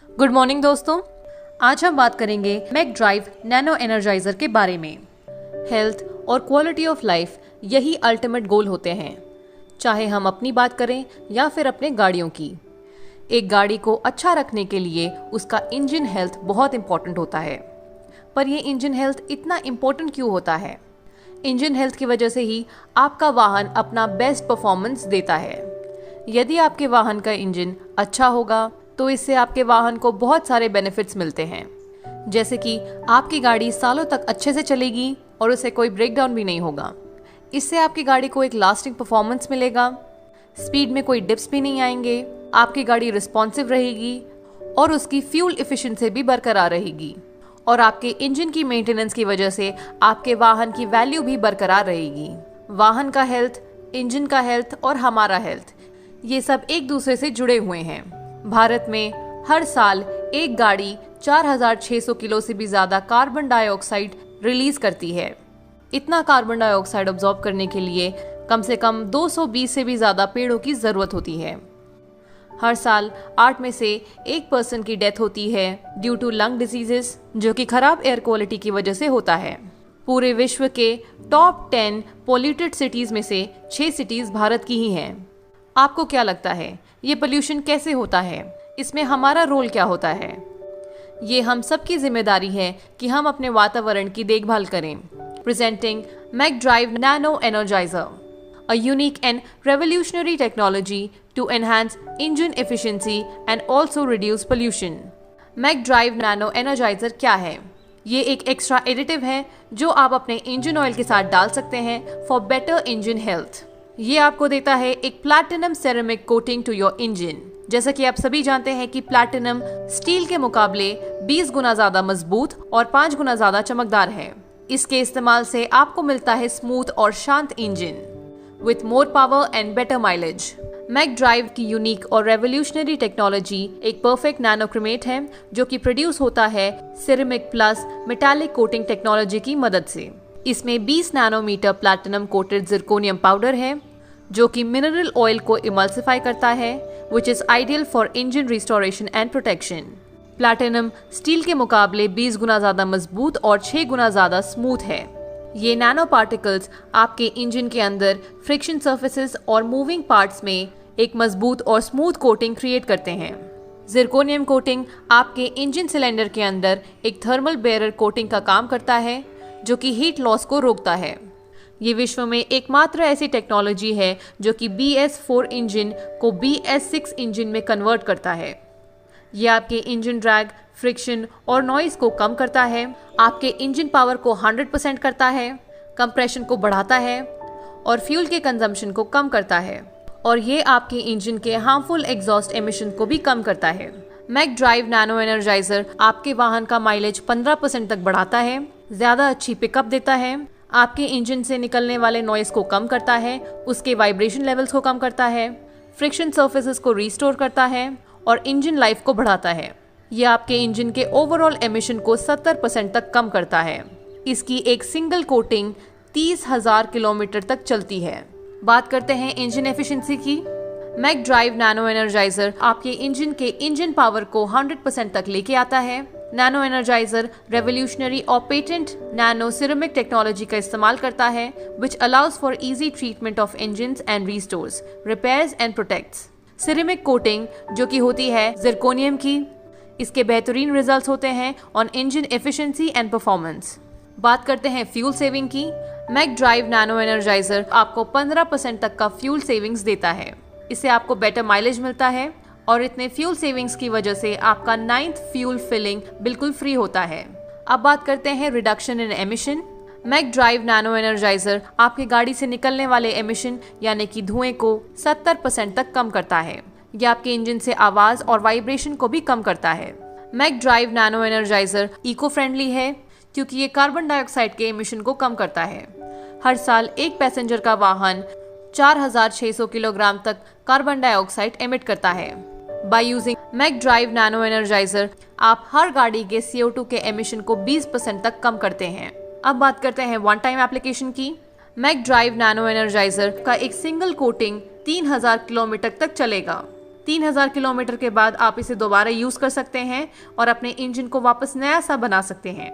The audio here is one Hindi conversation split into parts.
गुड मॉर्निंग दोस्तों। आज हम बात करेंगे मैक ड्राइव नैनो एनर्जाइजर के बारे में। हेल्थ और क्वालिटी ऑफ लाइफ यही अल्टीमेट गोल होते हैं, चाहे हम अपनी बात करें या फिर अपने गाड़ियों की। एक गाड़ी को अच्छा रखने के लिए उसका इंजन हेल्थ बहुत इंपॉर्टेंट होता है। पर ये इंजन हेल्थ इतना इम्पोर्टेंट क्यों होता है? इंजन हेल्थ की वजह से ही आपका वाहन अपना बेस्ट परफॉर्मेंस देता है। यदि आपके वाहन का इंजन अच्छा होगा तो इससे आपके वाहन को बहुत सारे बेनिफिट्स मिलते हैं, जैसे कि आपकी गाड़ी सालों तक अच्छे से चलेगी और उसे कोई ब्रेकडाउन भी नहीं होगा। इससे आपकी गाड़ी को एक लास्टिंग परफॉर्मेंस मिलेगा, स्पीड में कोई डिप्स भी नहीं आएंगे, आपकी गाड़ी रिस्पॉन्सिव रहेगी और उसकी फ्यूल एफिशिएंसी भी बरकरार रहेगी। और आपके इंजन की मेंटेनेंस की वजह से आपके वाहन की वैल्यू भी बरकरार रहेगी। वाहन का हेल्थ, इंजन का हेल्थ और हमारा हेल्थ, ये सब एक दूसरे से जुड़े हुए हैं। भारत में हर साल एक गाड़ी 4600 किलो से भी ज्यादा कार्बन डाइऑक्साइड रिलीज करती है। इतना कार्बन डाइऑक्साइड ऑब्जॉर्ब करने के लिए कम से कम 220 से भी ज्यादा पेड़ों की जरूरत होती है। हर साल 8 में से 1% की डेथ होती है ड्यू टू लंग डिजीजेस, जो कि खराब एयर क्वालिटी की वजह से होता है। पूरे विश्व के टॉप 10 पोल्यूटेड सिटीज में से 6 सिटीज भारत की ही हैं। आपको क्या लगता है ये पोल्यूशन कैसे होता है? इसमें हमारा रोल क्या होता है? ये हम सबकी जिम्मेदारी है कि हम अपने वातावरण की देखभाल करें। Presenting Mac drive nano energizer, a unique and revolutionary technology to enhance engine efficiency and also reduce pollution. Mac drive nano energizer क्या है? ये एक एक्स्ट्रा एडिटिव है जो आप अपने इंजन ऑयल के साथ डाल सकते हैं फॉर बेटर इंजन हेल्थ। ये आपको देता है एक platinum ceramic coating to your engine. जैसा कि आप सभी जानते हैं कि प्लैटिनम स्टील के मुकाबले 20 गुना ज्यादा मजबूत और 5 गुना ज्यादा चमकदार है। इसके इस्तेमाल से आपको मिलता है स्मूथ और शांत engine with more power and better mileage. Mac drive की यूनिक और रेवोल्यूशनरी टेक्नोलॉजी एक परफेक्ट नैनोक्रोमेट है जो कि प्रोड्यूस होता है ceramic plus metallic coating technology की मदद से। इसमें 20 nanometre platinum coated zirconium powder है जो कि मिनरल ऑयल को इमल्सिफाई करता है, which is ideal for engine restoration and protection. Platinum steel के मुकाबले 20 गुना ज्यादा मजबूत और 6 गुना ज्यादा स्मूथ है। ये नैनो पार्टिकल्स आपके इंजन के अंदर फ्रिक्शन सर्फेसेस और मूविंग पार्ट्स में एक मजबूत और स्मूथ कोटिंग क्रिएट करते हैं। जिरकोनियम कोटिंग आपके इंजन सिलेंडर के अंदर एक थर्मल बैरियर कोटिंग का काम करता है जो कि हीट लॉस को रोकता है। ये विश्व में एकमात्र ऐसी टेक्नोलॉजी है जो कि BS4 इंजन को BS6 इंजन में कन्वर्ट करता है। ये आपके इंजन ड्रैग, फ्रिक्शन और नॉइज को कम करता है, आपके इंजन पावर को 100% करता है, कंप्रेशन को बढ़ाता है और फ्यूल के कंजम्पशन को कम करता है, और ये आपके इंजन के हार्मफुल एग्जॉस्ट एमिशन को भी कम करता है। मैक ड्राइव नैनो एनर्जाइजर आपके वाहन का माइलेज 15% तक बढ़ाता है, ज्यादा अच्छी पिकअप देता है, आपके इंजन से निकलने वाले नॉइज को कम करता है, उसके वाइब्रेशन लेवल्स को कम करता है, फ्रिक्शन सर्फेसेस को रिस्टोर करता है और इंजन लाइफ को बढ़ाता है। यह आपके इंजन के ओवरऑल एमिशन को 70% तक कम करता है। इसकी एक सिंगल कोटिंग 30,000 किलोमीटर तक चलती है। बात करते हैं इंजन एफिशिएंसी की। मैक ड्राइव नैनो एनर्जाइजर आपके इंजन के इंजन पावर को 100% तक लेके आता है। नैनो एनर्जाइजर रेवोल्यूशनरी और पेटेंट नैनो सिरेमिक टेक्नोलॉजी का इस्तेमाल करता है, which allows for easy treatment of engines and restores, repairs and protects. Ceramic coating जो कि होती है जिरकोनियम की, इसके बेहतरीन रिजल्ट्स होते हैं on engine efficiency and performance. बात करते हैं फ्यूल सेविंग की। मैक ड्राइव नैनो एनर्जाइजर आपको 15% तक का फ्यूल सेविंग्स देता है। इससे आपको बेटर माइलेज मिलता है और इतने फ्यूल सेविंग्स की वजह से आपका 9th फ्यूल फिलिंग बिल्कुल फ्री होता है। अब बात करते हैं reduction in emission. Mac drive nano energizer आपकी गाड़ी से निकलने वाले एमिशन यानी कि धुएं को 70% तक कम करता है। यह आपके इंजन से आवाज और वाइब्रेशन को भी कम करता है। Mac drive nano energizer eco friendly है क्योंकि ये कार्बन डाइऑक्साइड के एमिशन को कम करता है। हर साल एक पैसेंजर का वाहन 4600 किलोग्राम तक कार्बन डाइऑक्साइड एमिट करता है। By using Mac drive nano energizer आप हर गाड़ी के CO2 के एमिशन को 20% तक कम करते हैं। अब बात करते हैं वन टाइम एप्लीकेशन की। मैक ड्राइव नैनो एनर्जाइजर का एक सिंगल कोटिंग 3000 किलोमीटर तक चलेगा। 3000 किलोमीटर के बाद आप इसे दोबारा यूज कर सकते हैं और अपने इंजन को वापस नया सा बना सकते हैं।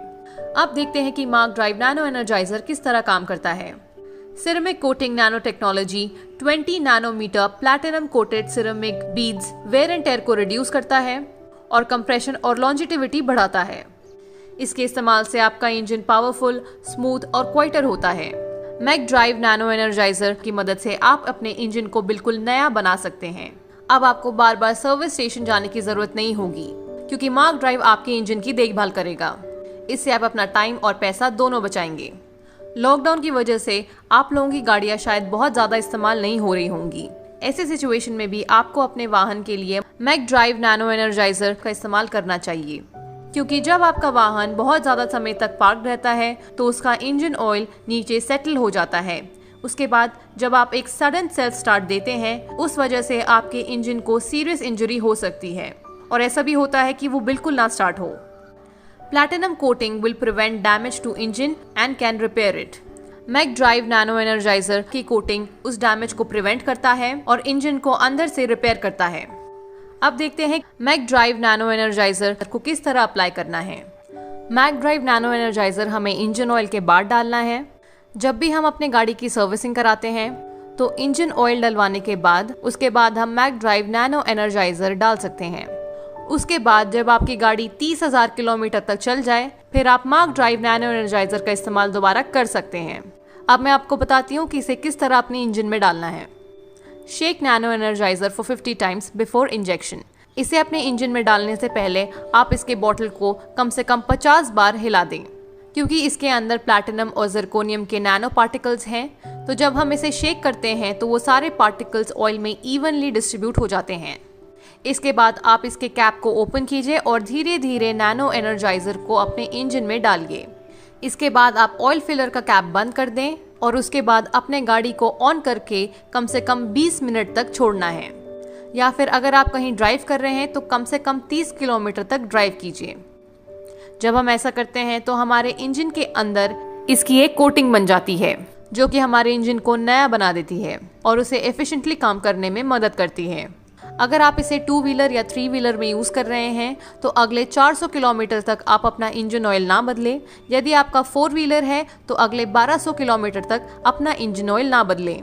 अब देखते हैं कि मार्क ड्राइव नैनो एनर्जाइजर किस तरह काम करता है। Ceramic coating nano technology 20 nanometre platinum coated ceramic beads wear and tear को रिड्यूस करता है और कंप्रेशन और लॉन्जिटिविटी बढ़ाता है। इसके इस्तेमाल से आपका इंजन पावरफुल, स्मूथ और क्वाइटर होता है। मैक ड्राइव नैनो एनर्जाइजर की मदद से आप अपने इंजन को बिल्कुल नया बना सकते हैं। अब आपको बार बार सर्विस स्टेशन जाने की जरूरत नहीं होगी, क्योंकि मार्क ड्राइव आपके इंजन की देखभाल करेगा। इससे आप अपना टाइम और पैसा दोनों बचाएंगे। लॉकडाउन की वजह से आप लोगों की गाड़ियां शायद बहुत ज्यादा इस्तेमाल नहीं हो रही होंगी। ऐसे सिचुएशन में भी आपको अपने वाहन के लिए मैक ड्राइव नैनो एनर्जाइजर का इस्तेमाल करना चाहिए, क्योंकि जब आपका वाहन बहुत ज्यादा समय तक पार्क रहता है तो उसका इंजन ऑयल नीचे सेटल हो जाता है। उसके बाद जब आप एक सडन सेल्फ स्टार्ट देते हैं, उस वजह से आपके इंजन को सीरियस इंजरी हो सकती है और ऐसा भी होता है कि वो बिल्कुल ना स्टार्ट हो। Platinum coating will prevent damage to engine and can repair it. Mac drive nano energizer की कोटिंग उस डैमेज को प्रिवेंट करता है और इंजन को अंदर से रिपेयर करता है। अब देखते हैं मैक ड्राइव नैनो एनर्जाइजर को किस तरह अप्लाई करना है। मैक ड्राइव नैनो एनर्जाइजर हमें इंजन ऑयल के बाद डालना है। जब भी हम अपने गाड़ी की सर्विसिंग कराते हैं तो इंजन ऑयल डलवाने के बाद उसके बाद हम मैक ड्राइव नैनो एनर्जाइजर डाल सकते हैं। उसके बाद जब आपकी गाड़ी 30,000 किलोमीटर तक चल जाए, फिर आप मार्क ड्राइव नैनो एनर्जाइजर का इस्तेमाल दोबारा कर सकते हैं। अब मैं आपको बताती हूँ कि इसे किस तरह अपने इंजन में डालना है। Shake nano energiser for 50 times before injection. इसे अपने इंजन में डालने से पहले आप इसके बॉटल को कम से कम 50 बार हिला दें, क्योंकि इसके अंदर प्लैटिनम और जिरकोनियम के नैनो पार्टिकल्स हैं। तो जब हम इसे शेक करते हैं तो वो सारे पार्टिकल्स ऑयल में इवनली डिस्ट्रीब्यूट हो जाते हैं। इसके बाद आप इसके कैप को ओपन कीजिए और धीरे धीरे नैनो एनर्जाइजर को अपने इंजन में डालिए। इसके बाद आप ऑयल फिलर का कैप बंद कर दें और उसके बाद अपने गाड़ी को ऑन करके कम से कम 20 मिनट तक छोड़ना है, या फिर अगर आप कहीं ड्राइव कर रहे हैं तो कम से कम 30 किलोमीटर तक ड्राइव कीजिए। जब हम ऐसा करते हैं तो हमारे इंजन के अंदर इसकी एक कोटिंग बन जाती है, जो कि हमारे इंजन को नया बना देती है और उसे एफिशिएंटली काम करने में मदद करती है। अगर आप इसे 2 व्हीलर या 3 व्हीलर में यूज़ कर रहे हैं तो अगले 400 किलोमीटर तक आप अपना इंजन ऑयल ना बदलें। यदि आपका 4 व्हीलर है तो अगले 1200 किलोमीटर तक अपना इंजन ऑयल ना बदलें।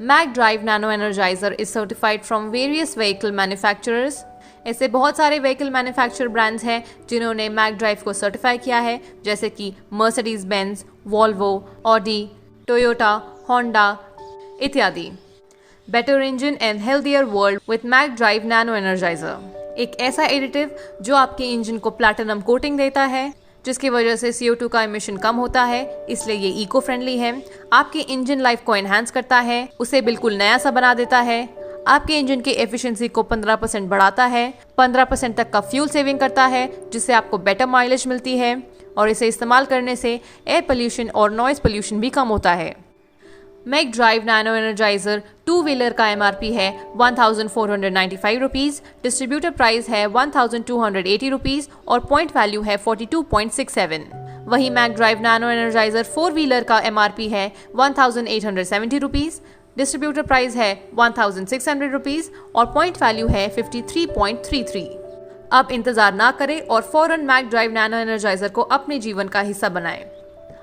Mac drive nano energizer is certified from various vehicle manufacturers. ऐसे बहुत सारे व्हीकल मैन्युफैक्चर ब्रांड्स हैं जिन्होंने मैक ड्राइव को सर्टिफाई किया है, जैसे कि Mercedes Benz, Volvo, Audi, Toyota, Honda इत्यादि। Better engine and healthier world with Mac drive nano energizer. एक ऐसा एडिटिव जो आपके इंजन को प्लैटिनम कोटिंग देता है, जिसकी वजह से CO2 का इमिशन कम होता है, इसलिए ये इको फ्रेंडली है। आपकी इंजन लाइफ को एनहांस करता है, उसे बिल्कुल नया सा बना देता है। आपके इंजन की एफिशिएंसी को 15% बढ़ाता है, 15% तक का फ्यूल सेविंग करता है, जिससे आपको बेटर माइलेज मिलती है और इसे इस्तेमाल करने से एयर पोल्यूशन और नॉइज पोल्यूशन भी कम होता है। Mac drive nano energizer 2 wheeler का MRP है 1495 रुपीज़, डिस्ट्रीब्यूटर प्राइस है 1280 रुपीज़ और पॉइंट वैल्यू है 42.67। वहीं Mac drive nano energizer 4 wheeler का MRP है 1870 रुपीज़, डिस्ट्रीब्यूटर प्राइस है 1600 रुपीज़ और पॉइंट वैल्यू है 53.33। अब इंतजार ना करें और फौरन मैक ड्राइव नैनो एनर्जाइजर को अपने जीवन का हिस्सा बनाएं।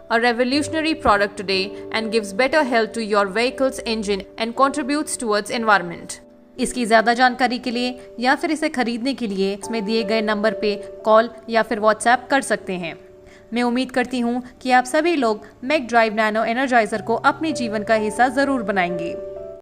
A revolutionary product today and gives better health to your vehicle's engine and contributes towards environment. इसकी ज़्यादा जानकारी के लिए या फिर इसे खरीदने के लिए इसमें दिए गए नंबर पे कॉल या फिर व्हाट्सएप कर सकते हैं। मैं उम्मीद करती हूँ कि आप सभी लोग मैक ड्राइव नैनो एनर्जाइजर को अपने जीवन का हिस्सा ज़रूर बनाएंगे।